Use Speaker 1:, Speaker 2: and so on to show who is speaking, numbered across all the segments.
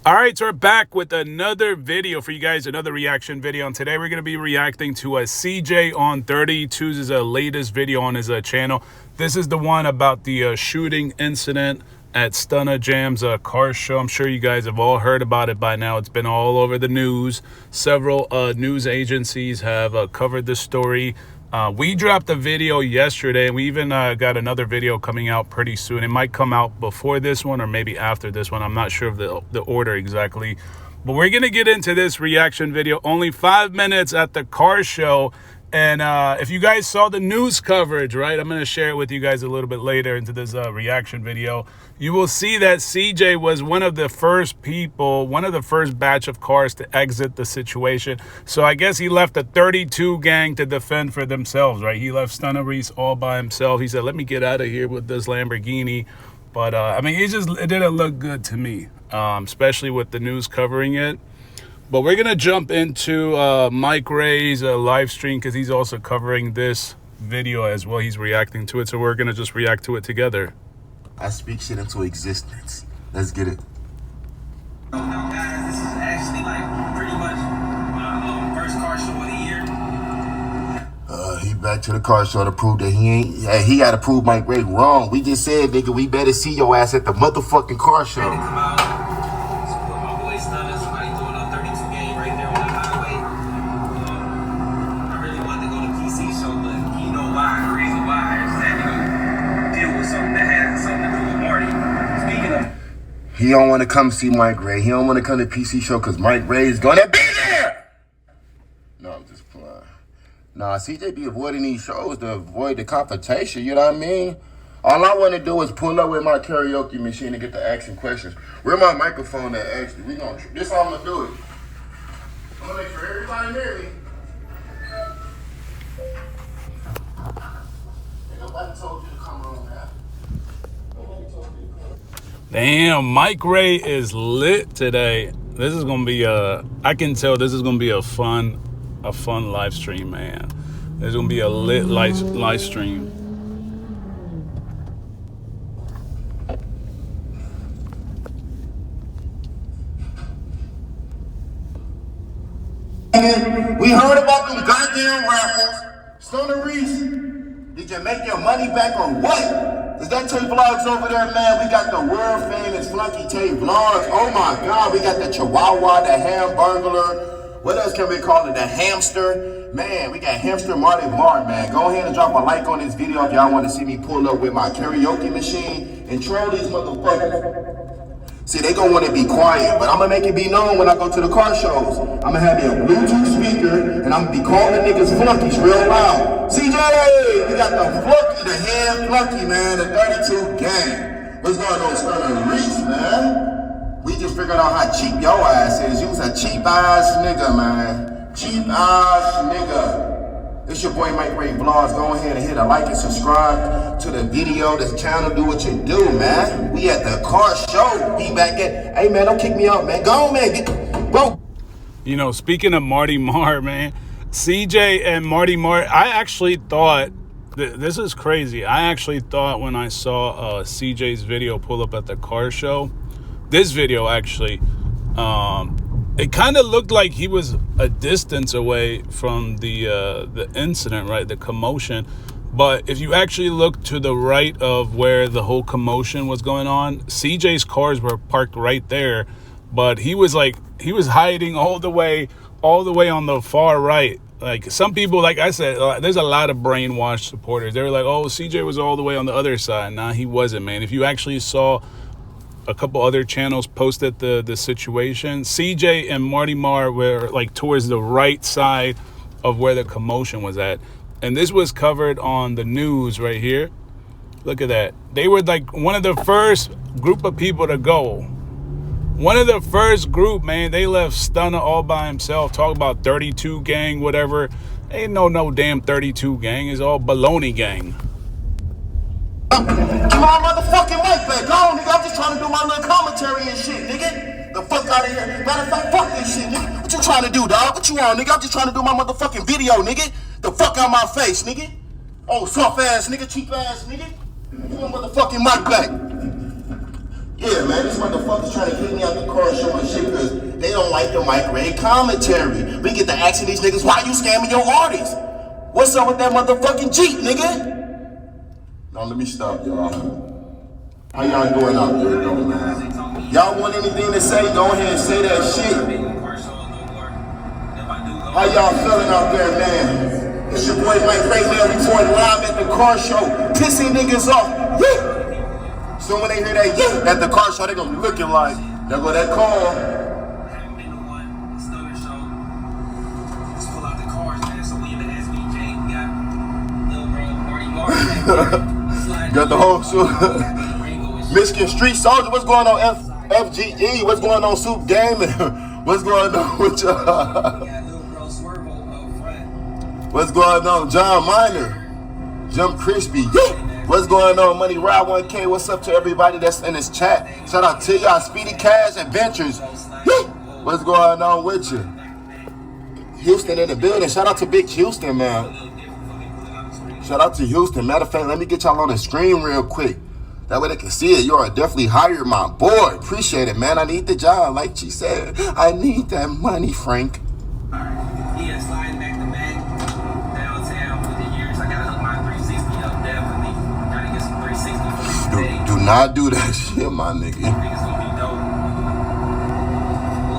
Speaker 1: All right, so we're back with another video for you guys, another reaction video. And today we're going to be reacting to a CJ on 32's latest video on his channel. This is the one about the shooting incident at Stunner Jam's car show. I'm sure you guys have all heard about it by now. It's been all over the news. Several news agencies have covered this story. We dropped a video yesterday, and we even got another video coming out pretty soon. It might come out before this one or maybe after this one. I'm not sure of the order exactly. But we're going to get into this reaction video. Only 5 minutes at the car show. And if you guys saw the news coverage, right, I'm going to share it with you guys a little bit later into this reaction video. You will see that CJ was one of the first people, one of the first batch of cars to exit the situation. So I guess he left a 32 gang to defend for themselves, right? He left Stunner Reese all by himself. He said, let me get out of here with this Lamborghini. But I mean, it didn't look good to me, especially with the news covering it. But we're going to jump into Mike Ray's live stream because he's also covering this video as well. He's reacting to it, so we're going to just react to it together.
Speaker 2: I speak shit into existence. Let's get it.
Speaker 3: Now, guys, this is actually like pretty much my first car show of the year.
Speaker 2: He back to the car show to prove that he got to prove Mike Ray wrong. We just said, nigga, we better see your ass at the motherfucking car show. He don't want to come see Mike Ray. He don't want to come to PC show because Mike Ray is going to be there. No, I'm just playing. Nah, CJ be avoiding these shows to avoid the confrontation, you know what I mean? All I want to do is pull up with my karaoke machine and get to asking questions. Where my microphone at, actually? This how I'm going to do it. I'm going to make sure everybody hear me. Ain't nobody told you to come on now. Nobody told you to come.
Speaker 1: Damn, Mike Ray is lit today. This is gonna be I can tell this is gonna be a fun live stream, man. There's gonna be a lit live stream.
Speaker 2: We heard about them goddamn raffles. Stunner Reese, did you make your money back or what? Is that Tay Vlogs over there, man? We got the world famous Flunky Tay Vlogs. Oh my God, we got the Chihuahua, the Hamburglar. What else can we call it? The Hamster. Man, we got Hamster Marty Mart, man. Go ahead and drop a like on this video if y'all want to see me pull up with my karaoke machine and troll these motherfuckers. See, they gonna want to be quiet, but I'm gonna make it be known when I go to the car shows. I'm gonna have me a Bluetooth speaker, and I'm gonna be calling niggas flunkies real loud. CJ, we got the flunky, the head flunky, man, the 32 gang. What's going on, Stunner Reese, man? We just figured out how cheap your ass is. You was a cheap ass nigga, man. Cheap ass nigga. It's your boy Mike Ray Vlogs. Go ahead and hit a like and subscribe to the video, this channel. Do what you do, man. We at the car show. We back at. Hey, man, don't kick me out, man. Go on, man. Bro.
Speaker 1: You know, speaking of Marty Marr, man, CJ and Marty Marr, I actually thought, this is crazy. I actually thought when I saw CJ's video pull up at the car show, this video actually, it kind of looked like he was a distance away from the incident, right? The commotion. But if you actually look to the right of where the whole commotion was going on, CJ's cars were parked right there. But he was hiding all the way on the far right. Like some people, like I said, there's a lot of brainwashed supporters. They were like, oh, CJ was all the way on the other side. Nah, he wasn't, man. If you actually saw a couple other channels posted the situation, CJ and Marty Marr were like towards the right side of where the commotion was at. And this was covered on the news right here. Look at that. They were like one of the first group of people to go. One of the first group, man. They left Stunner all by himself. Talk about 32 gang, whatever. Ain't no damn 32 gang. It's all baloney gang.
Speaker 2: Give my motherfucking mic back. Go on, nigga. I'm just trying to do my little commentary and shit, nigga. The fuck out of here. Matter of fact, fuck this shit, nigga. What you trying to do, dog? What you on, nigga? I'm just trying to do my motherfucking video, nigga. The fuck out my face, nigga. Oh, soft ass nigga, cheap ass nigga. Give my motherfucking mic back. Yeah, man, these motherfuckers trying to get me out the car showing shit because they don't like the microwave commentary. We get to asking these niggas, why you scamming your artists? What's up with that motherfucking Jeep, nigga? Now let me stop, y'all. How y'all doing out there, though, man? Y'all want anything to say? Go ahead and say that shit. How y'all feeling out there, man? It's your boy Mike Ray, man, reporting live at the car show, pissing niggas off. Woo! So when they hear that yeah at the car show, they gonna be looking like, there go that call.
Speaker 3: Haven't been to one, still in the show. Just pull out the cars, man. So we in the SBJ, we got little bro Marty Martin.
Speaker 2: Got the whole show. Michigan Street Soldier, what's going on? FGE, what's going on? Soup Gaming, what's going on with y'all? What's going on? John Miner, Jim Crispy, yeah. What's going on, Money Ride 1K? What's up to everybody that's in this chat? Shout out to y'all, Speedy Cash Adventures. What's going on with you? Houston in the building. Shout out to Big Houston, man. Shout out to Houston. Matter of fact, let me get y'all on the screen real quick. That way they can see it. You are definitely hired, my boy. Appreciate it, man. I need the job, like she said. I need that money, Frank.
Speaker 3: Yeah, sliding back to back downtown for the years. I gotta hook my 360 up, definitely. Gotta get some 360 for this day.
Speaker 2: Do not do that shit, my nigga.
Speaker 3: I think it's gonna be dope.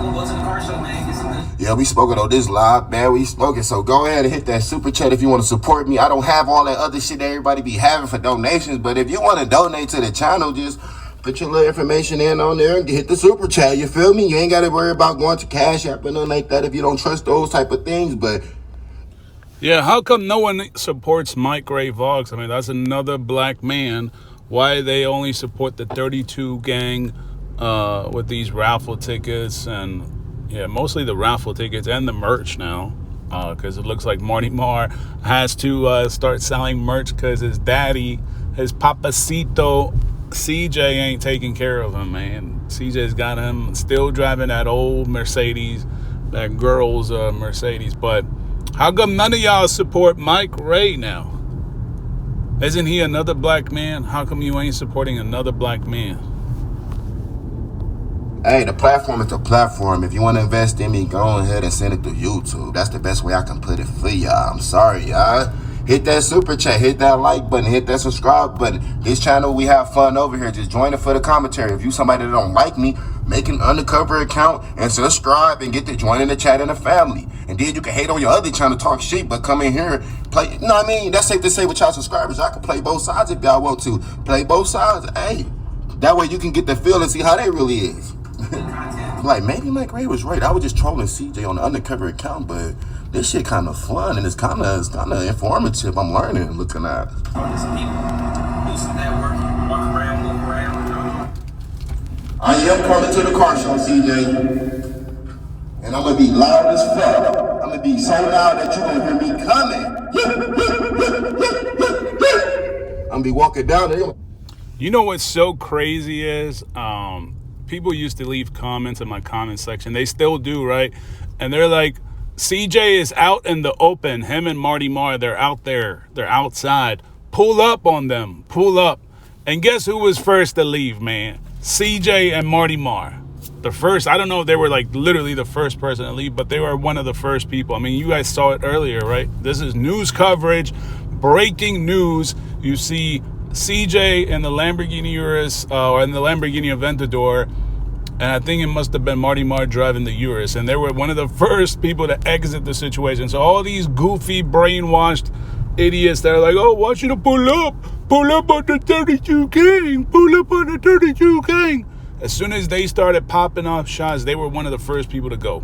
Speaker 3: We'll go to the car show, man. Get some good.
Speaker 2: Yeah, we spoken on this live, man. We spoken. So go ahead and hit that super chat if you want to support me. I don't have all that other shit that everybody be having for donations, but if you want to donate to the channel, just put your little information in on there and hit the super chat. You feel me? You ain't got to worry about going to Cash App or nothing like that if you don't trust those type of things. But
Speaker 1: yeah, how come no one supports Mike Ray Vlogs? I mean, that's another black man. Why they only support the 32 gang with these raffle tickets and yeah, mostly the raffle tickets and the merch now, because it looks like Marty Marr has to start selling merch because his daddy, his papacito, CJ ain't taking care of him, man. CJ's got him still driving that old Mercedes, that girl's Mercedes. But how come none of y'all support Mike Ray now? Isn't he another black man? How come you ain't supporting another black man?
Speaker 2: hey, the platform is the platform. If you want to invest in me, go ahead and send it through YouTube. That's the best way I can put it for y'all. I'm sorry, y'all. Hit that super chat, hit that like button, hit that subscribe button. This channel, we have fun over here. Just join it for the commentary. If you somebody that don't like me, make an undercover account and subscribe and get to join in the chat in the family. And then you can hate on your other channel, talk shit, but come in here, play. You know what I mean? That's safe to say with y'all subscribers. I can play both sides if y'all want to. Play both sides. Hey, that way you can get the feel and see how they really is. Like, maybe Mike Ray was right. I was just trolling CJ on the undercover account, but this shit kind of fun and it's kind of informative. I'm learning, looking at.
Speaker 3: Talk to some people, do some networking, walk around, move around, you know.
Speaker 2: I am coming to the car show, CJ. And I'm going to be loud as fuck. I'm going to be so loud that you're going to hear me coming. I'm going to be walking down there.
Speaker 1: You know what's so crazy is people used to leave comments in my comment section. They still do, right? And they're like, CJ is out in the open. Him and Marty Marr, they're out there. They're outside. Pull up on them. Pull up. And guess who was first to leave, man? CJ and Marty Marr. The first, I don't know if they were like literally the first person to leave, but they were one of the first people. I mean, you guys saw it earlier, right? This is news coverage, breaking news. You see CJ in the Lamborghini Urus, or in the Lamborghini Aventador, and I think it must have been Marty Marr driving the Urus, and they were one of the first people to exit the situation. So all these goofy, brainwashed idiots that are like, oh, I want you to pull up on the 32 gang, pull up on the 32 gang. As soon as they started popping off shots, they were one of the first people to go.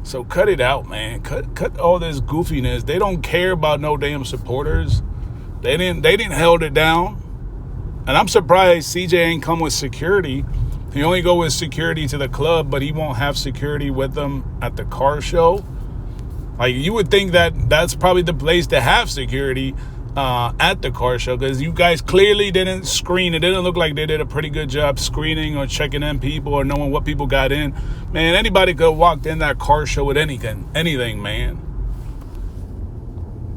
Speaker 1: So cut it out, man. Cut all this goofiness. They don't care about no damn supporters. They didn't held it down. And I'm surprised CJ ain't come with security. He only go with security to the club, but he won't have security with them at the car show. Like, you would think that that's probably the place to have security at the car show, because you guys clearly didn't screen. It didn't look like they did a pretty good job screening or checking in people or knowing what people got in. Man, anybody could have walked in that car show with anything, man.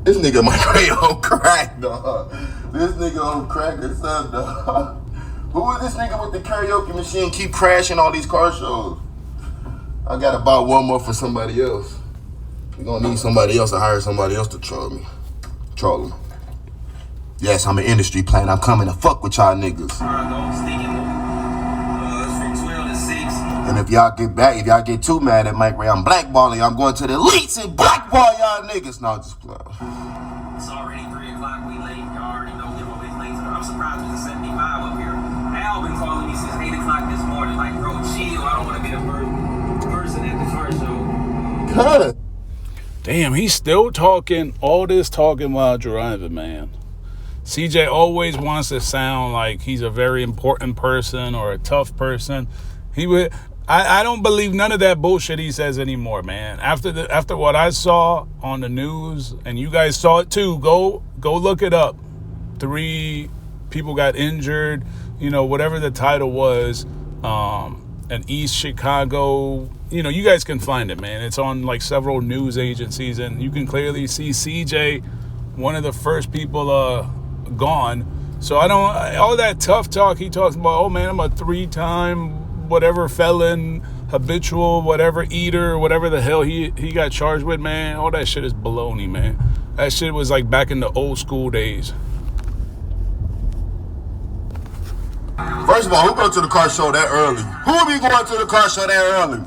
Speaker 2: This nigga Mike Ray on crack, dog. This nigga on crack or something, dog. Who is this nigga with the karaoke machine keep crashing all these car shows? I gotta buy one more for somebody else. We're gonna need somebody else to hire somebody else to troll me. Troll them. Yes, I'm an industry plant. I'm coming to fuck with y'all niggas. And if y'all get too mad at Mike Ray, I'm blackballing. I'm going to the elites and blackball y'all niggas. No, just play.
Speaker 3: It's already 3 o'clock. We late. Y'all already know we're always late. I'm surprised there's a 75 up here. Al been calling me since 8 o'clock this morning. Like, bro, chill. I don't want to be the person at the car show.
Speaker 2: Cut.
Speaker 1: Damn, he's still talking, all this talking while driving, man. CJ always wants to sound like he's a very important person or a tough person. I don't believe none of that bullshit he says anymore, man. After what I saw on the news, and you guys saw it too, go look it up. 3 people got injured, whatever the title was, in East Chicago. You guys can find it, man. It's on like several news agencies, and you can clearly see CJ, one of the first people gone. So I don't, all that tough talk he talks about, oh man, I'm a 3-time whatever felon, habitual, whatever eater, whatever the hell he got charged with, man. All that shit is baloney, man. That shit was like back in the old school days.
Speaker 2: First of all, who go to the car show that early? Who will be going to the car show that early?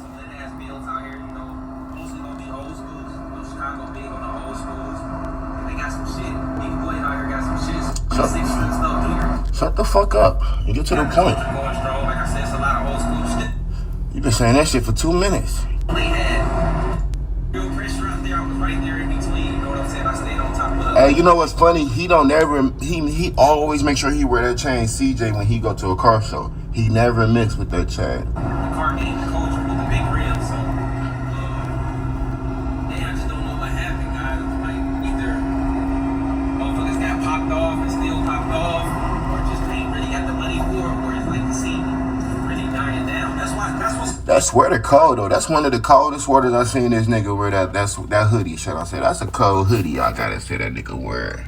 Speaker 2: Shut the fuck up and get to the point. You've been saying that shit for 2 minutes. Hey, you know what's funny? He always make sure he wear that chain, CJ, when he go to a car show. He never mix with that chain.
Speaker 3: The car game culture with the big rims, so I just don't know what happened, guys. Like, either motherfuckers got popped off and still popped off, or just ain't really got the money for it, or it's like the scene really dying down. That
Speaker 2: sweater cold though. That's one of the coldest sweaters I seen this nigga wear. That hoodie, shall I say? That's a cold hoodie. I gotta say that nigga wear.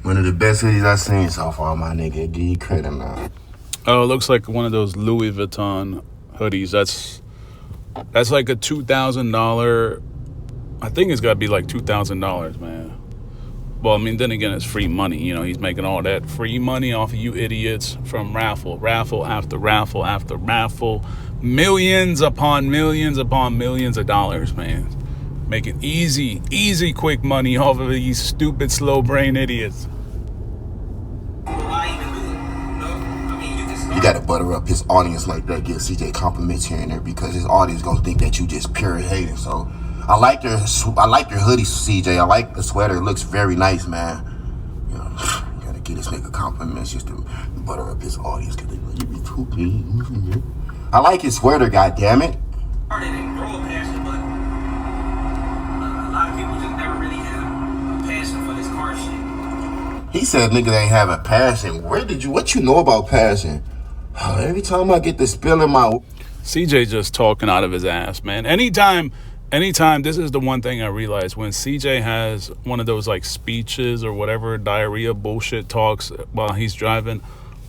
Speaker 2: One of the best hoodies I seen so far, my nigga. Give you credit, man.
Speaker 1: Oh, it looks like one of those Louis Vuitton hoodies. That's like a $2,000. I think it's got to be like $2,000, man. Well, I mean, then again, it's free money. He's making all that free money off of you idiots from raffle after raffle after raffle. Millions upon millions upon millions of dollars, man. Making easy, quick money off of these stupid, slow brain idiots.
Speaker 2: You gotta butter up his audience like that. Give CJ compliments here and there because his audience gonna think that you just pure hating. So I like your hoodie, CJ. I like the sweater. It looks very nice, man. You gotta give this nigga compliments just to butter up his audience because they like, you be too clean. I like his sweater, goddammit.
Speaker 3: They didn't grow a passion, but a lot of people just never really had a passion for this car shit.
Speaker 2: He said niggas ain't have a passion. What you know about passion? Every time I get to spilling my...
Speaker 1: CJ just talking out of his ass, man. Anytime, this is the one thing I realize. When CJ has one of those like speeches or whatever, diarrhea bullshit talks while he's driving,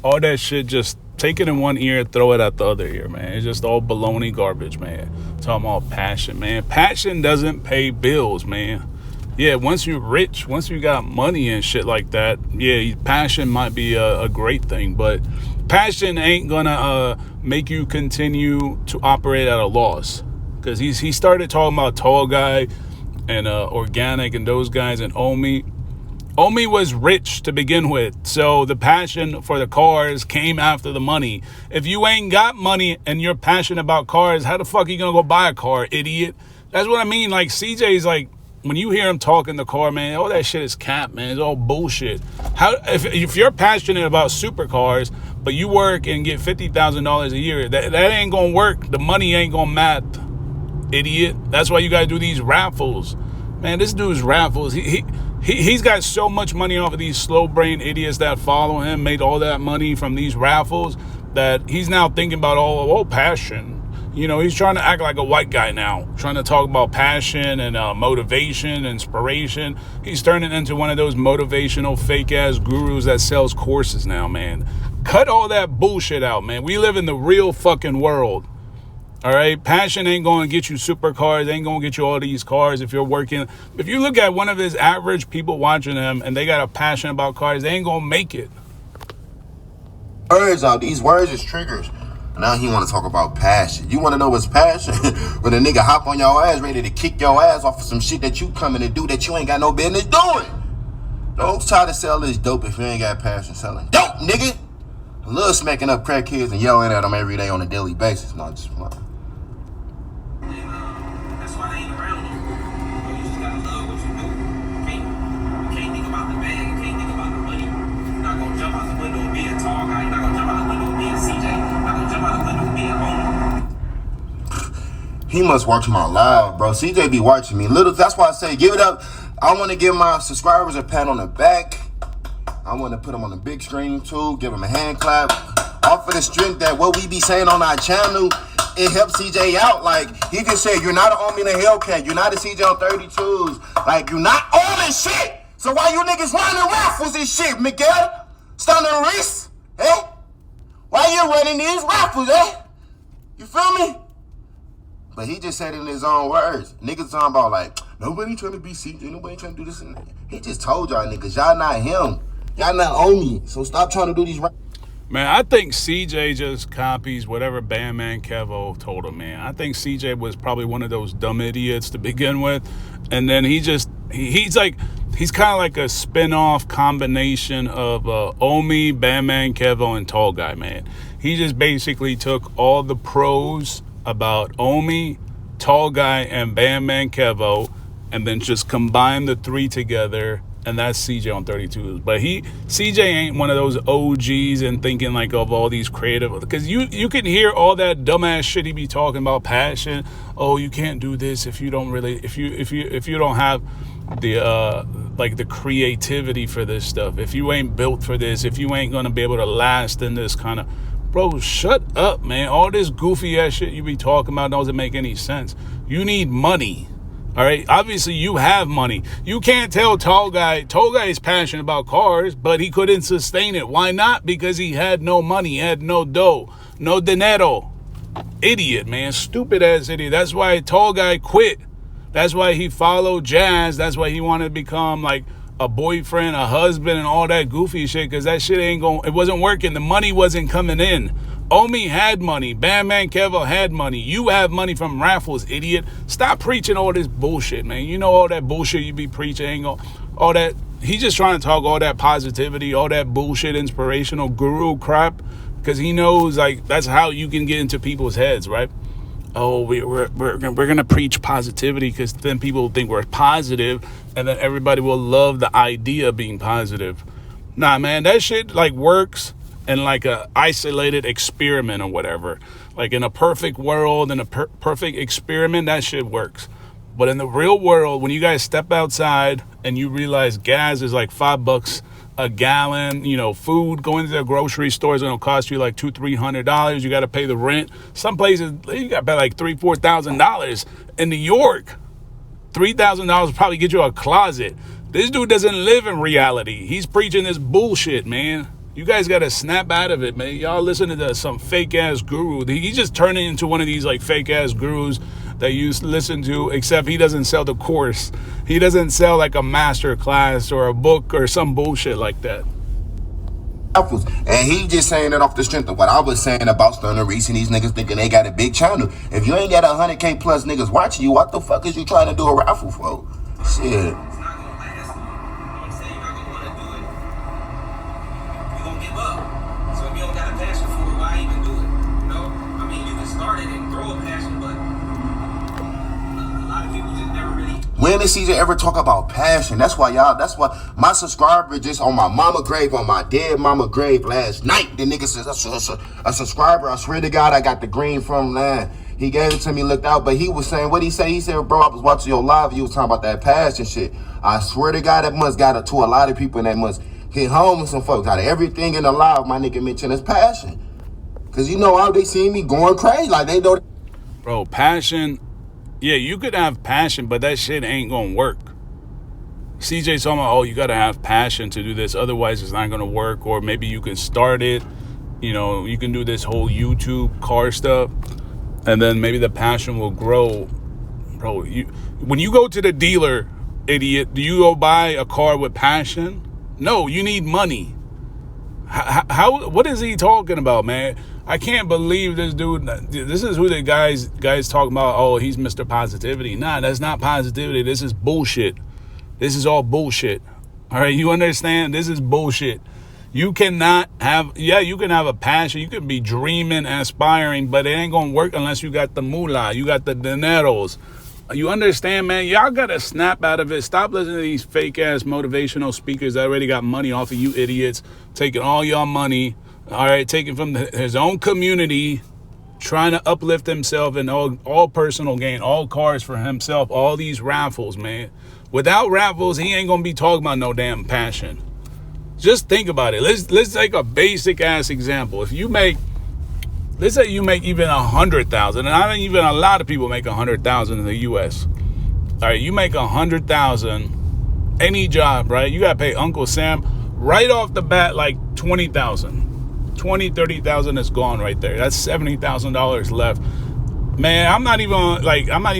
Speaker 1: all that shit, just take it in one ear, throw it at the other ear, man. It's just all baloney garbage, man. Talking about passion, man. Passion doesn't pay bills, man. Yeah, once you're rich, once you got money and shit like that, yeah, passion might be a great thing, but passion ain't gonna make you continue to operate at a loss. Because he started talking about Tall Guy and Organic and those guys and Omi. Omi was rich to begin with, so the passion for the cars came after the money. If you ain't got money and you're passionate about cars, how the fuck are you gonna go buy a car, idiot? That's what I mean. Like, CJ's like, when you hear him talk in the car, man, all that shit is cap, man. It's all bullshit. If you're passionate about supercars, but you work and get $50,000 a year, that ain't gonna work. The money ain't gonna math, idiot. That's why you gotta do these raffles. Man, this dude's raffles. He's got so much money off of these slow brain idiots that follow him, made all that money from these raffles, that he's now thinking about, passion. You know, he's trying to act like a white guy now, trying to talk about passion and motivation, inspiration. He's turning into one of those motivational fake-ass gurus that sells courses now, man. Cut all that bullshit out, man. We live in the real fucking world. All right, passion ain't going to get you supercars, ain't going to get you all these cars if you're working. If you look at one of his average people watching him and they got a passion about cars, they ain't going to make it.
Speaker 2: Words out, these words is triggers. Now he want to talk about passion. You want to know what's passion? When a nigga hop on your ass ready to kick your ass off of some shit that you coming to do that you ain't got no business doing. Don't try to sell this dope if you ain't got passion selling dope, nigga. I love smacking up crackheads and yelling at them every day on a daily basis. No, just
Speaker 3: that's why they ain't around no more. You just gotta love what you do. You can't think about the bag. You can't think about the money. You're not gonna jump out the window and be a tall guy. You're not gonna jump out the window and be a CJ. You're not gonna jump out the window and be a owner.
Speaker 2: He must watch my live, bro. CJ be watching me. Little, that's why I say give it up. I want to give my subscribers a pat on the back. I want to put them on the big screen too. Give them a hand clap. Off of the strength that what we be saying on our channel, it helps CJ out. Like, he just said, you're not an Omi in a Hellcat. You're not a CJ on 32s. Like, you're not all this shit. So why you niggas running raffles and shit, Miguel? Stunning Reese? Eh? Why you running these raffles, eh? You feel me? But he just said it in his own words. Niggas talking about, like, nobody trying to be CJ. Nobody trying to do this and that. He just told y'all niggas, y'all not him. Y'all not Omi. So stop trying to do these raffles.
Speaker 1: Man, I think CJ just copies whatever Bandman Kevo told him, man. I think CJ was probably one of those dumb idiots to begin with. And then he's kind of like a spin-off combination of Omi, Bandman Kevo, and Tall Guy, man. He just basically took all the pros about Omi, Tall Guy, and Bandman Kevo, and then just combined the three together. And that's CJ on 32s. But CJ ain't one of those OGs and thinking like of all these creative, because you can hear all that dumbass shit he be talking about, passion. Oh, you can't do this if you don't really, if you don't have the like the creativity for this stuff. If you ain't built for this, if you ain't gonna be able to last in this kind of, bro, shut up, man. All this goofy ass shit you be talking about doesn't make any sense. You need money. All right, obviously you have money. You can't tell Tall Guy is passionate about cars, but he couldn't sustain it. Why not? Because he had no money, he had no dough, no dinero. Idiot, man, stupid ass idiot. That's why Tall Guy quit. That's why he followed Jazz. That's why he wanted to become like a boyfriend, a husband, and all that goofy shit, because that shit it wasn't working. The money wasn't coming in. Omi had money. Bandman Kevo had money. You have money from raffles, idiot. Stop preaching all this bullshit, man. You know all that bullshit you be preaching, all that. He's just trying to talk all that positivity, all that bullshit, inspirational guru crap, because he knows like that's how you can get into people's heads, right? Oh, we're gonna preach positivity because then people think we're positive, and then everybody will love the idea of being positive. Nah, man, that shit like works in like a isolated experiment or whatever. Like in a perfect world, in a perfect experiment, that shit works. But in the real world, when you guys step outside and you realize gas is like $5 a gallon, you know, food going to the grocery store is gonna cost you like $200-300. You got to pay the rent. Some places you got to pay like $3,000-4,000. In New York, $3,000 probably get you a closet. This dude doesn't live in reality. He's preaching this bullshit, man. You guys got to snap out of it, man. Y'all listen to some fake-ass guru. He's just turning into one of these, like, fake-ass gurus that you listen to, except he doesn't sell the course. He doesn't sell, like, a master class or a book or some bullshit like that.
Speaker 2: And he just saying it off the strength of what I was saying about Stunner Reese and these niggas thinking they got a big channel. If you ain't got 100K plus niggas watching you, what the fuck is you trying to do a raffle for? Shit. When did CJ ever talk about passion? That's why my subscriber just on my mama grave, on my dead mama grave last night, the nigga says, a subscriber, I swear to God, I got the green from that. He gave it to me, looked out, but he was saying, what'd he say? He said, bro, I was watching your live, you was talking about that passion shit. I swear to God, that must got it to a lot of people, and that must hit home with some folks. Out of everything in the live, my nigga mentioned is passion. Cause you know how they see me going crazy, like they know.
Speaker 1: Bro, passion. Yeah, you could have passion, but that shit ain't gonna work. CJ's talking about, oh, you gotta have passion to do this, otherwise it's not gonna work. Or maybe you can start it, you know, you can do this whole YouTube car stuff, and then maybe the passion will grow. Bro, when you go to the dealer, idiot, do you go buy a car with passion? No, you need money. What is he talking about, man? I can't believe this dude. This is who the guys talking about. Oh, he's Mr. Positivity. Nah, that's not positivity. This is bullshit. This is all bullshit. All right, you understand? This is bullshit. You cannot have, you can have a passion. You can be dreaming, aspiring, but it ain't gonna work unless you got the moolah. You got the dineros. You understand, man? Y'all gotta snap out of it. Stop listening to these fake ass motivational speakers that already got money off of you idiots, taking all y'all money, all right, taking from his own community, trying to uplift himself and all personal gain, all cars for himself, all these raffles, man. Without raffles, he ain't gonna be talking about no damn passion. Just think about it. Let's take a basic ass example. If you make, let's say you make even 100,000, and I think even a lot of people make 100,000 in the U.S. All right, you make 100,000, any job, right? You gotta pay Uncle Sam right off the bat like 20,000, 30,000 is gone right there. That's $70,000 left. Man, I'm not even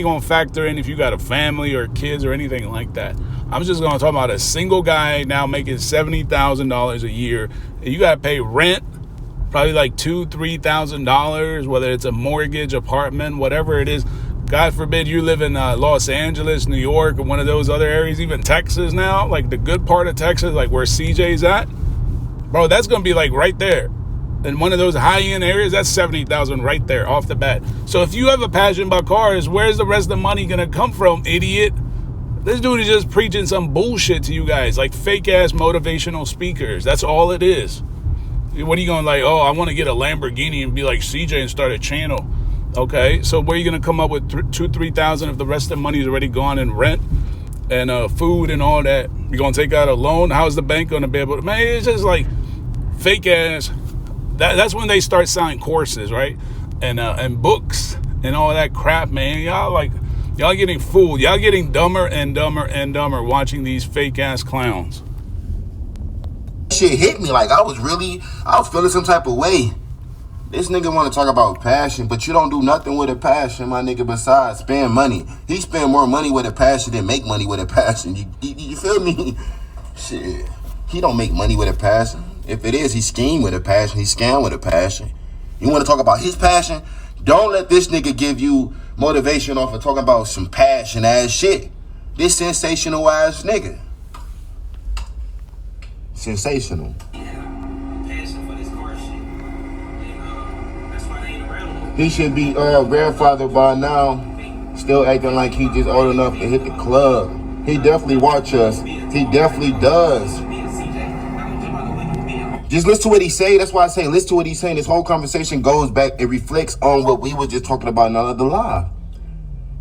Speaker 1: gonna factor in if you got a family or kids or anything like that. I'm just gonna talk about a single guy now making $70,000 a year. And you gotta pay rent, probably like $2,000-$3,000, whether it's a mortgage, apartment, whatever it is. God forbid you live in Los Angeles, New York, or one of those other areas, even Texas now, like the good part of Texas, like where CJ's at. Bro, that's gonna be like right there. In one of those high-end areas, that's $70,000 right there off the bat. So if you have a passion about cars, where's the rest of the money gonna come from, idiot? This dude is just preaching some bullshit to you guys, like fake-ass motivational speakers. That's all it is. What are you going like, oh, I want to get a Lamborghini and be like CJ and start a channel. Okay, so where are you going to come up with $2,000-$3,000 if the rest of the money is already gone in rent and food and all that? You're going to take out a loan? How's the bank going to be able to? Man, it's just like fake-ass. That's when they start selling courses, right? And books and all that crap, man. Y'all getting fooled. Y'all getting dumber and dumber and dumber watching these fake-ass clowns.
Speaker 2: Shit hit me like I was feeling some type of way. This nigga want to talk about passion, but you don't do nothing with a passion, my nigga, besides spend money. He spend more money with a passion than make money with a passion. You feel me? Shit. He don't make money with a passion. If it is, he scheme with a passion. He scam with a passion. You want to talk about his passion? Don't let this nigga give you motivation off of talking about some passion ass shit. This sensational ass nigga. Sensational.
Speaker 3: Passion for this car shit. And that's why they ain't around.
Speaker 2: He should be grandfather by now. Still acting like he just old enough to hit the club. He definitely watch us. He definitely does. Just listen to what he say. That's why I say listen to what he's saying. This whole conversation goes back. It reflects on what we were just talking about in another live.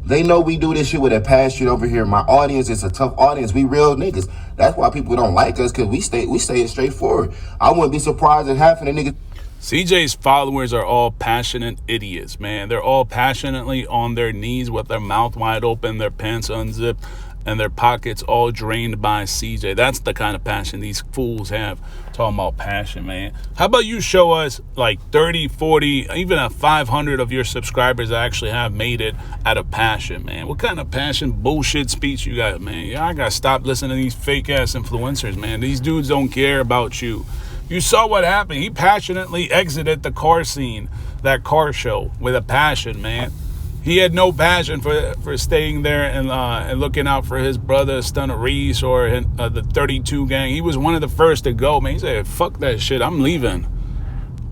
Speaker 2: They know we do this shit with a passion over here. My audience is a tough audience. We real niggas. That's why people don't like us, because we stay straightforward. I wouldn't be surprised if half of the niggas.
Speaker 1: CJ's followers are all passionate idiots, man. They're all passionately on their knees with their mouth wide open, their pants unzipped, and their pockets all drained by CJ. That's the kind of passion these fools have. Talking about passion, man. How about you show us like 30, 40, even a 500 of your subscribers that actually have made it out of passion, man? What kind of passion bullshit speech you got, man? Y'all gotta stop listening to these fake ass influencers, man. These dudes don't care about you. You saw what happened. He passionately exited the car scene, that car show, with a passion, man. He had no passion for staying there and looking out for his brother, Stunner Reese, or the 32 gang. He was one of the first to go, man. He said, fuck that shit, I'm leaving.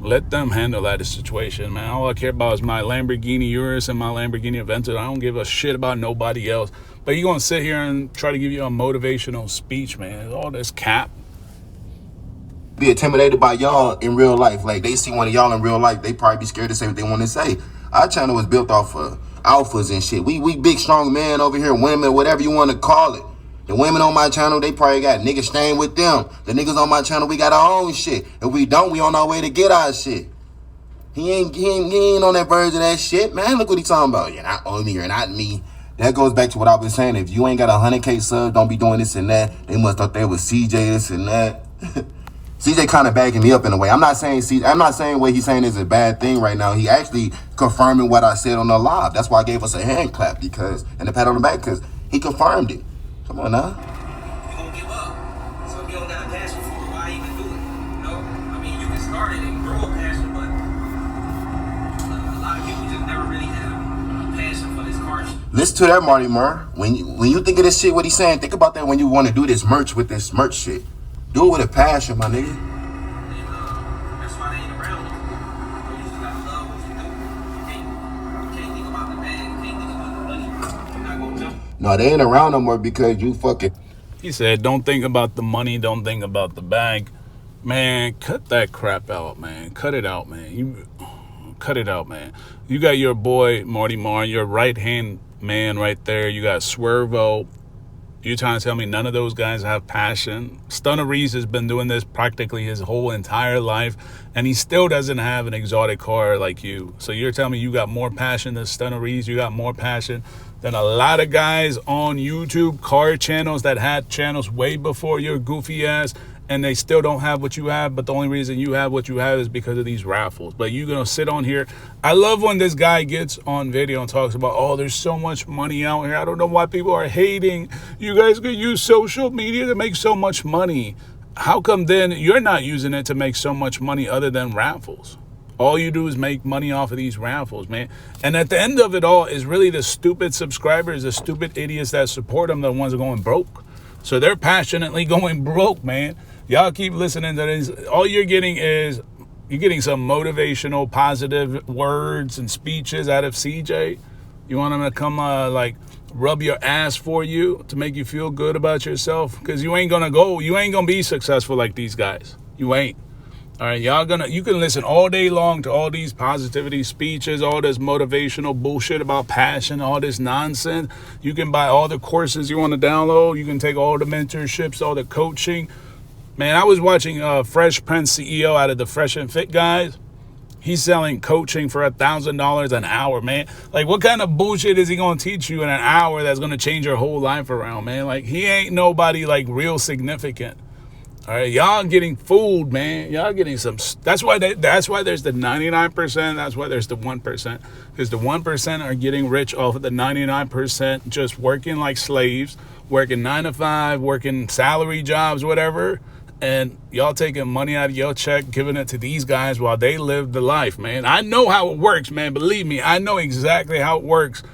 Speaker 1: Let them handle that situation, man. All I care about is my Lamborghini Urus and my Lamborghini Aventador. I don't give a shit about nobody else. But you gonna sit here and try to give you a motivational speech, man. All this cap.
Speaker 2: Be intimidated by y'all in real life. Like, they see one of y'all in real life, they probably be scared to say what they want to say. Our channel was built off of alphas and shit. We big, strong men over here, women, whatever you want to call it. The women on my channel, they probably got niggas staying with them. The niggas on my channel, we got our own shit. If we don't, we on our way to get our shit. He ain't on that version of that shit, man. Look what he talking about. You're not on me, you're not me. That goes back to what I've been saying. If you ain't got 100K subs, don't be doing this and that. They must thought they was CJ this and that. CJ kind of backing me up in a way. I'm not saying what he's saying is a bad thing right now. He actually confirming what I said on the live. That's why I gave us a hand clap and a pat on the back because he confirmed it. Come on now.
Speaker 3: You gonna give up. So if you don't got a passion for it, why even do it? You know? I mean, you can start it and grow a passion, but a lot of people just never really have a passion for this car shit.
Speaker 2: Listen to that, Marty Murr. When you think of this shit, what he's saying, think about that when you want to do this merch with this merch shit. Do it with a passion, my nigga.
Speaker 3: And that's why they ain't around you. You just gotta love what you do. You can't think about the bag, you can't think about the money. You're not gonna jump.
Speaker 2: No, they ain't around no more because you fucking...
Speaker 1: He said, don't think about the money, don't think about the bag. Man, cut that crap out, man. Cut it out, man. Cut it out, man. You got your boy, Marty Marr, your right-hand man right there. You got Swervo. You're trying to tell me none of those guys have passion? Stunner Reese has been doing this practically his whole entire life, and he still doesn't have an exotic car like you. So you're telling me you got more passion than Stunner Reese? You got more passion than a lot of guys on YouTube, car channels that had channels way before your goofy ass, and they still don't have what you have, but the only reason you have what you have is because of these raffles. But you're going to sit on here. I love when this guy gets on video and talks about, oh, there's so much money out here. I don't know why people are hating. You guys could use social media to make so much money. How come then you're not using it to make so much money other than raffles? All you do is make money off of these raffles, man. And at the end of it all is really the stupid subscribers, the stupid idiots that support them, the ones that are going broke. So they're passionately going broke, man. Y'all keep listening to this. All you're getting is you're getting some motivational, positive words and speeches out of CJ. You want him to come like rub your ass for you to make you feel good about yourself? Because you ain't gonna be successful like these guys. You ain't. All right, you can listen all day long to all these positivity speeches, all this motivational bullshit about passion, all this nonsense. You can buy all the courses you want to download. You can take all the mentorships, all the coaching. Man, I was watching Fresh Prince CEO out of the Fresh and Fit guys. He's selling coaching for $1,000 an hour, man. Like, what kind of bullshit is he going to teach you in an hour that's going to change your whole life around, man? Like, he ain't nobody, like, real significant. All right, y'all getting fooled, man. Y'all getting some... That's why there's the 99%. That's why there's the 1%. Because the 1% are getting rich off of the 99% just working like slaves, working 9 to 5, working salary jobs, whatever. And y'all taking money out of your check, giving it to these guys while they live the life, man. I know how it works, man. Believe me, I know exactly how it works.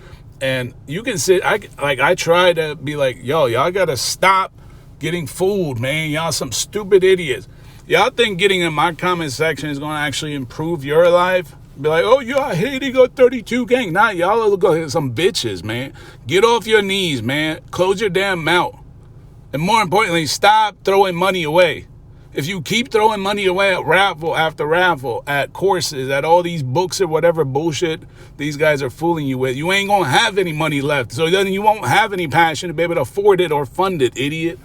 Speaker 1: And you can sit... I try to be like, yo, y'all got to stop getting fooled, man. Y'all some stupid idiots. Y'all think getting in my comment section is going to actually improve your life? Be like, oh, y'all hating on 32 gang. Nah, y'all look like some bitches, man. Get off your knees, man. Close your damn mouth. And more importantly, stop throwing money away. If you keep throwing money away at raffle after raffle, at courses, at all these books or whatever bullshit these guys are fooling you with, you ain't going to have any money left. So then you won't have any passion to be able to afford it or fund it, idiot.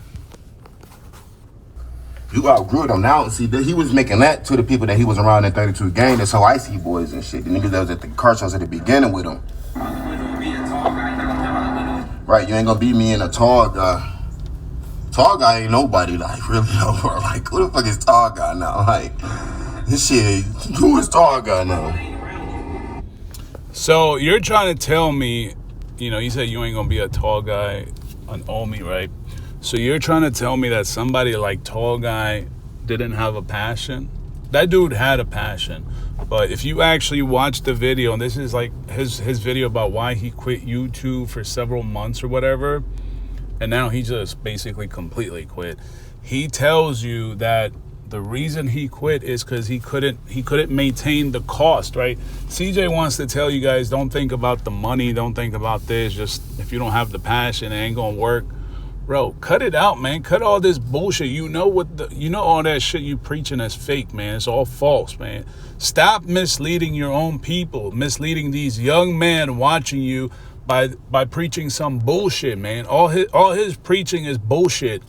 Speaker 2: You outgrew them now. See, he was making that to the people that he was around in 32 gang. That's how I see boys and shit. The niggas that was at the car shows at the beginning with him. Right, you ain't gonna beat me in a tall guy. Tall guy ain't nobody, like, really, no, bro. Like, who the fuck is tall guy now? Like, this shit, who is tall guy now?
Speaker 1: So you're trying to tell me, you said you ain't gonna be a tall guy on Omi, right? So you're trying to tell me that somebody like Tall Guy didn't have a passion? That dude had a passion. But if you actually watch the video, and this is like his video about why he quit YouTube for several months or whatever, and now he just basically completely quit. He tells you that the reason he quit is because he couldn't maintain the cost, right? CJ wants to tell you guys, don't think about the money, don't think about this. Just if you don't have the passion, it ain't gonna work. Bro, cut it out, man. Cut all this bullshit. You know all that shit you preaching is fake, man. It's all false, man. Stop misleading your own people, misleading these young men watching you by preaching some bullshit, man. All his preaching is bullshit.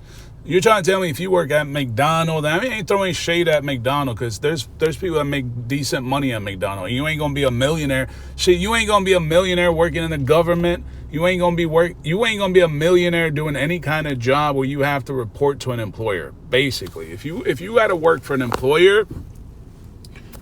Speaker 1: You're trying to tell me if you work at McDonald's, I mean, I ain't throwing shade at McDonald's, because there's people that make decent money at McDonald's. You ain't gonna be a millionaire. Shit, you ain't gonna be a millionaire working in the government. You ain't gonna be a millionaire doing any kind of job where you have to report to an employer. Basically, if you got to work for an employer,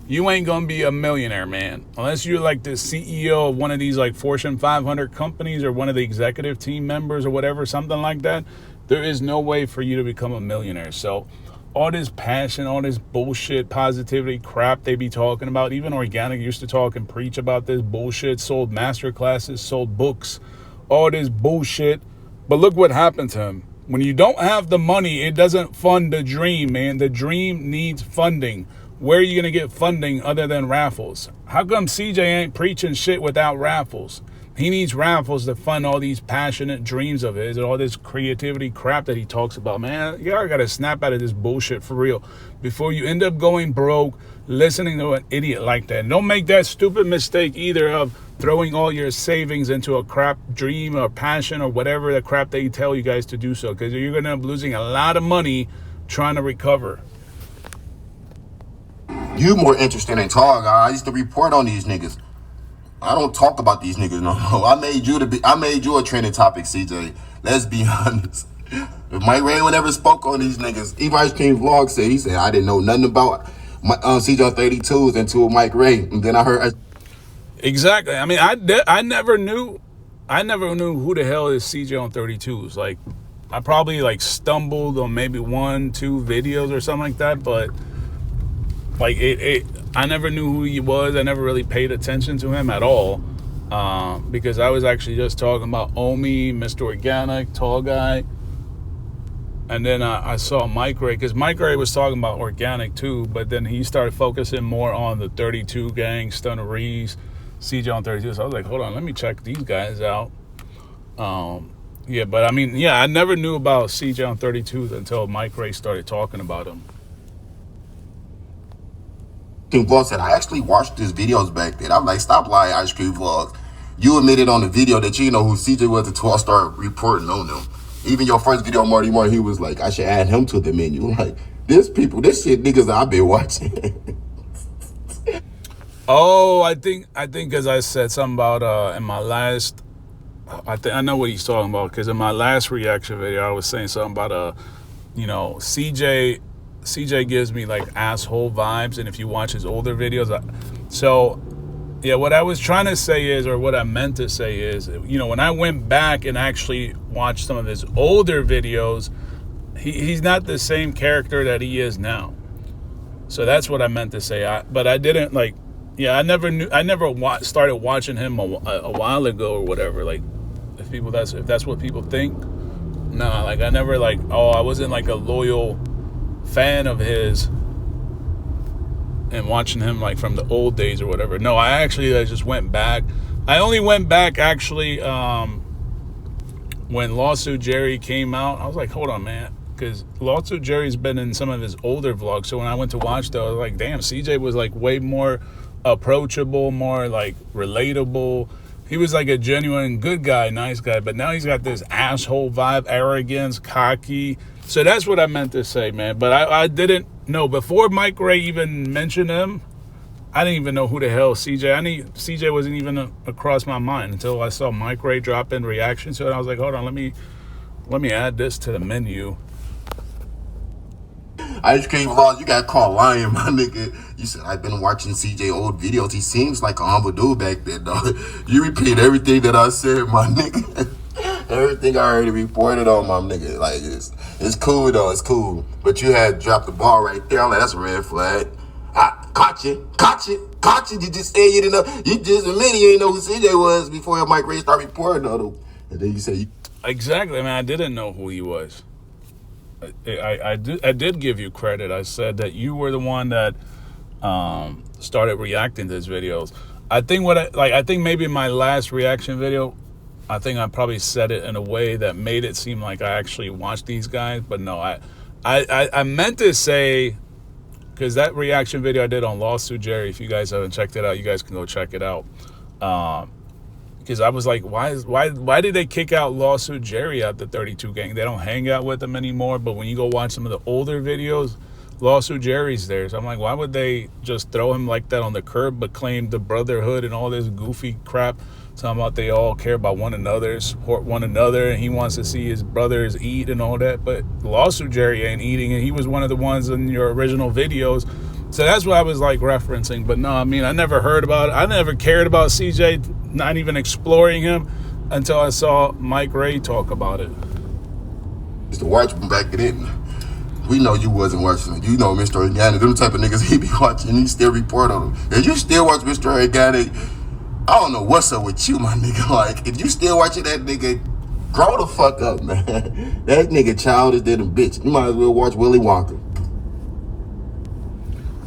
Speaker 1: you ain't gonna be a millionaire, man. Unless you're like the CEO of one of these like Fortune 500 companies, or one of the executive team members or whatever, something like that. There is no way for you to become a millionaire. So all this passion, all this bullshit, positivity crap they be talking about, even Organic used to talk and preach about this bullshit, sold master classes, sold books, all this bullshit. But look what happened to him. When you don't have the money, it doesn't fund the dream, man. The dream needs funding. Where are you going to get funding other than raffles? How come CJ ain't preaching shit without raffles? He needs raffles to fund all these passionate dreams of his and all this creativity crap that he talks about. Man, y'all got to snap out of this bullshit for real before you end up going broke listening to an idiot like that. And don't make that stupid mistake either of throwing all your savings into a crap dream or passion or whatever the crap they tell you guys to do so, because you're going to end up losing a lot of money trying to recover.
Speaker 2: You more interested in talk. I used to report on these niggas. I don't talk about these niggas no more. I made you a trending topic, CJ. Let's be honest. If Mike Ray never spoke on these niggas, Eve Ice King Vlog said, he said, I didn't know nothing about my CJ 32s until Mike Ray. And then I heard.
Speaker 1: Exactly. I mean, I never knew who the hell is CJ on 32s. Like, I probably like stumbled on maybe 1-2 videos or something like that, but like I never knew who he was. I never really paid attention to him at all, because I was actually just talking about Omi, Mr. Organic, tall guy. And then I saw Mike Ray, because Mike Ray was talking about Organic too, but then he started focusing more on the 32 gang, Stunner Reese, CJ on 32. So I was like, hold on, let me check these guys out. Yeah, but I mean, yeah, I never knew about CJ on 32s until Mike Ray started talking about him.
Speaker 2: King Vlog said, I actually watched his videos back then. I'm like, stop lying, Ice Cream Vlogs. You admitted on the video that you know who CJ was until I started reporting on them. Even your first video, Marty Martin, he was like, I should add him to the menu. Like, this shit niggas that I've been watching.
Speaker 1: Oh, I think because I said something about in my last, I know what he's talking about, because in my last reaction video I was saying something about CJ gives me like asshole vibes, and if you watch his older videos, so yeah, what I was trying to say is, or what I meant to say is, when I went back and actually watched some of his older videos, he's not the same character that he is now. So that's what I meant to say. But I didn't like, yeah, I never started watching him a while ago or whatever. Like, if that's what people think, nah, like I never like, I wasn't like a loyal fan of his and watching him like from the old days or whatever. No, I just went back. I only went back actually when Lawsuit Jerry came out. I was like, hold on, man, because Lawsuit Jerry's been in some of his older vlogs. So when I went to watch those, I was like, damn, CJ was like way more approachable, more like relatable. He was like a genuine good guy, nice guy, but now he's got this asshole vibe, arrogance, cocky. So that's what I meant to say, man. But I didn't know, before Mike Ray even mentioned him, I didn't even know who the hell CJ. CJ wasn't even across my mind until I saw Mike Ray drop in reaction to it. I was like, hold on, let me add this to the menu.
Speaker 2: Ice Cream Vlogs, you got caught lying, my nigga. You said, I've been watching CJ old videos. He seems like a humble dude back then, dog. You repeat everything that I said, my nigga. Everything I already reported on, my nigga. Like, it's cool, though. It's cool. But you had dropped the ball right there. I'm like, that's a red flag. I caught you. You just said you didn't know. You just admitted you didn't know who CJ was before Mike Ray started reporting on him. And then you say,
Speaker 1: exactly, man. I didn't know who he was. I did give you credit. I said that you were the one that started reacting to his videos. I think maybe in my last reaction video, I think I probably said it in a way that made it seem like I actually watched these guys. But no, I meant to say, because that reaction video I did on Lawsuit Jerry, if you guys haven't checked it out, you guys can go check it out. Because I was like, why did they kick out Lawsuit Jerry out the 32 gang? They don't hang out with him anymore. But when you go watch some of the older videos, Lawsuit Jerry's there. So I'm like, why would they just throw him like that on the curb, but claim the brotherhood and all this goofy crap? Talking about they all care about one another, support one another, and he wants to see his brothers eat and all that. But Lawsuit Jerry ain't eating, and he was one of the ones in your original videos. So that's what I was like referencing. But no, I mean, I never heard about it. I never cared about CJ, not even exploring him, until I saw Mike Ray talk about it.
Speaker 2: Used to watch him back then. We know you wasn't watching. You know Mr. Organic, them type of niggas he be watching, he still report on them. If you still watch Mr. Organic, I don't know what's up with you, my nigga. Like, if you still watching that nigga, grow the fuck up, man. That nigga childish than a bitch. You might as well watch Willy Wonka.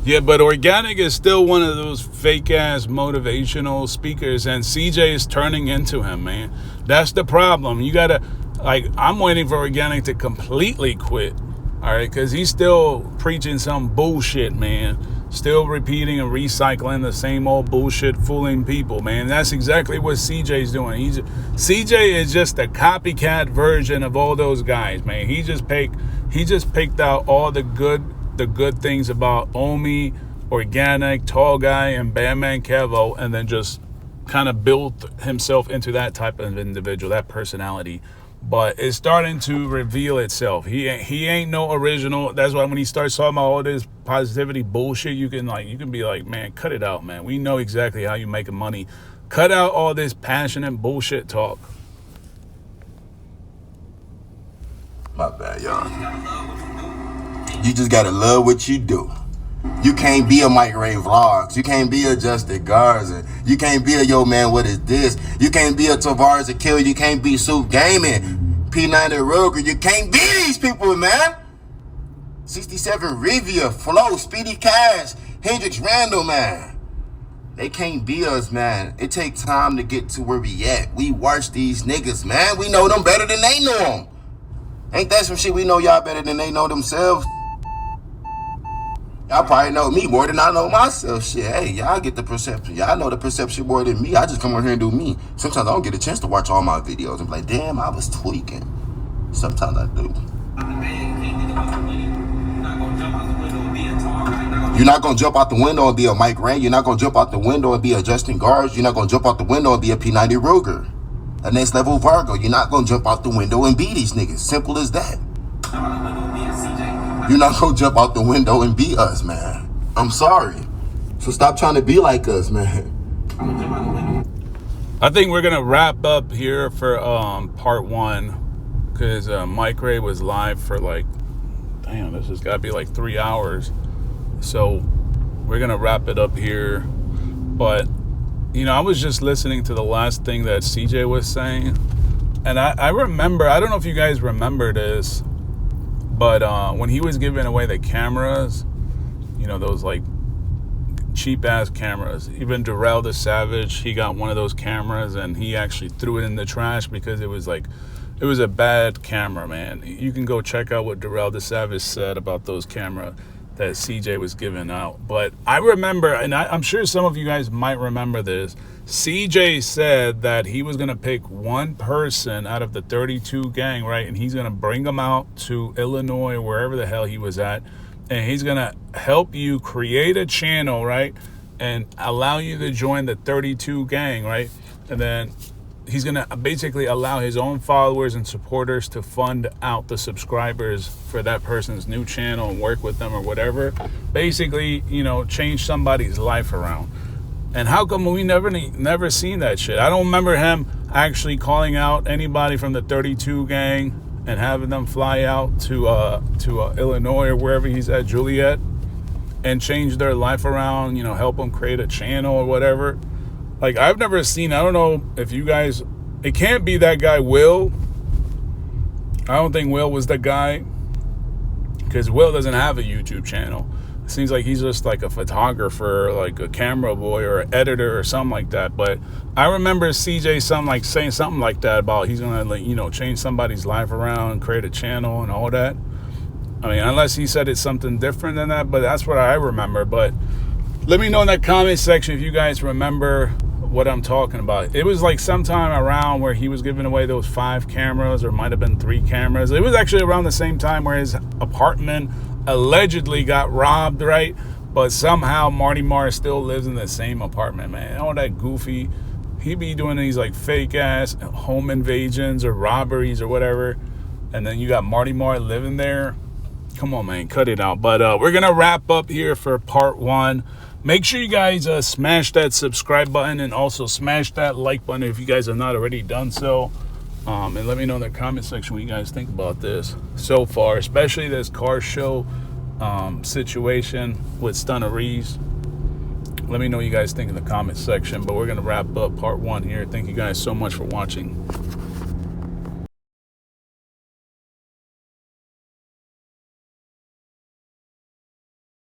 Speaker 1: Yeah, but Organic is still one of those fake-ass motivational speakers, and CJ is turning into him, man. That's the problem. You gotta, like, I'm waiting for Organic to completely quit, all right? Because he's still preaching some bullshit, man. Still repeating and recycling the same old bullshit, fooling people, man. That's exactly what CJ's doing. CJ is just a copycat version of all those guys, man. He just picked out all the good things about Omi, Organic, Tall Guy, and Bandman Kevo, and then just kind of built himself into that type of individual, that personality. But it's starting to reveal itself. He ain't no original. That's why when he starts talking about all this positivity bullshit, you can be like, man, cut it out, man. We know exactly how you making money. Cut out all this passionate bullshit talk.
Speaker 2: My bad, y'all. You just gotta love what you do. You can't be a Mike Ray Vlogs. You can't be a Justin Garza. You can't be a Yo Man, what is this? You can't be a Tavares Akil. You can't be Soup Gaming, P90 Roger. You can't be these people, man. 67 Rivia, Flo, Speedy Cash, Hendrix Randall, man. They can't be us, man. It takes time to get to where we at. We watch these niggas, man. We know them better than they know them. Ain't that some shit? We know y'all better than they know themselves. Y'all probably know me more than I know myself. Shit, hey, y'all get the perception. Y'all know the perception more than me. I just come on here and do me. Sometimes I don't get a chance to watch all my videos and be like, damn, I was tweaking. Sometimes I do. You're not going to jump out the window and be a Mike Ray. You're not going to jump out the window and be a Justin Garza. You're not going to jump out the window and be a P90 Ruger. A next level Vargo. You're not going to jump out the window and be these niggas. Simple as that. You're not going to jump out the window and be us, man. I'm sorry. So stop trying to be like us, man.
Speaker 1: I think we're going to wrap up here for part one. Because Mike Ray was live for like, damn, this has got to be like 3 hours. So we're going to wrap it up here. But, you know, I was just listening to the last thing that CJ was saying. And I remember, I don't know if you guys remember this, but when he was giving away the cameras, you know, those like cheap ass cameras, even Darrell the Savage, he got one of those cameras and he actually threw it in the trash because it was a bad camera, man. You can go check out what Darrell the Savage said about those cameras that CJ was giving out. But I remember, and I'm sure some of you guys might remember this, CJ said that he was going to pick one person out of the 32 gang, right? And he's going to bring them out to Illinois, wherever the hell he was at. And he's going to help you create a channel, right? And allow you to join the 32 gang, right? And then he's going to basically allow his own followers and supporters to fund out the subscribers for that person's new channel and work with them or whatever. Basically, you know, change somebody's life around. And how come we never seen that shit? I don't remember him actually calling out anybody from the 32 gang and having them fly out to Illinois or wherever he's at, Juliet, and change their life around, you know, help them create a channel or whatever. Like, I've never seen, I don't know if you guys, it can't be that guy Will. I don't think Will was the guy, because Will doesn't have a YouTube channel. It seems like he's just like a photographer, like a camera boy or an editor or something like that. But I remember CJ saying something like that about he's gonna, like, you know, change somebody's life around, create a channel and all that. I mean, unless he said it's something different than that, but that's what I remember. But let me know in that comment section if you guys remember what I'm talking about. It was like sometime around where he was giving away those 5 cameras, or might have been 3 cameras. It was actually around the same time where his apartment allegedly got robbed, right? But somehow Marty Marr still lives in the same apartment, man. All that goofy. He be doing these like fake ass home invasions or robberies or whatever. And then you got Marty Marr living there. Come on, man, cut it out. But we're going to wrap up here for part 1. Make sure you guys smash that subscribe button and also smash that like button if you guys have not already done so. And let me know in the comment section what you guys think about this so far, especially this car show situation with Stunner Reese. Let me know what you guys think in the comment section. But we're going to wrap up part 1 here. Thank you guys so much for watching.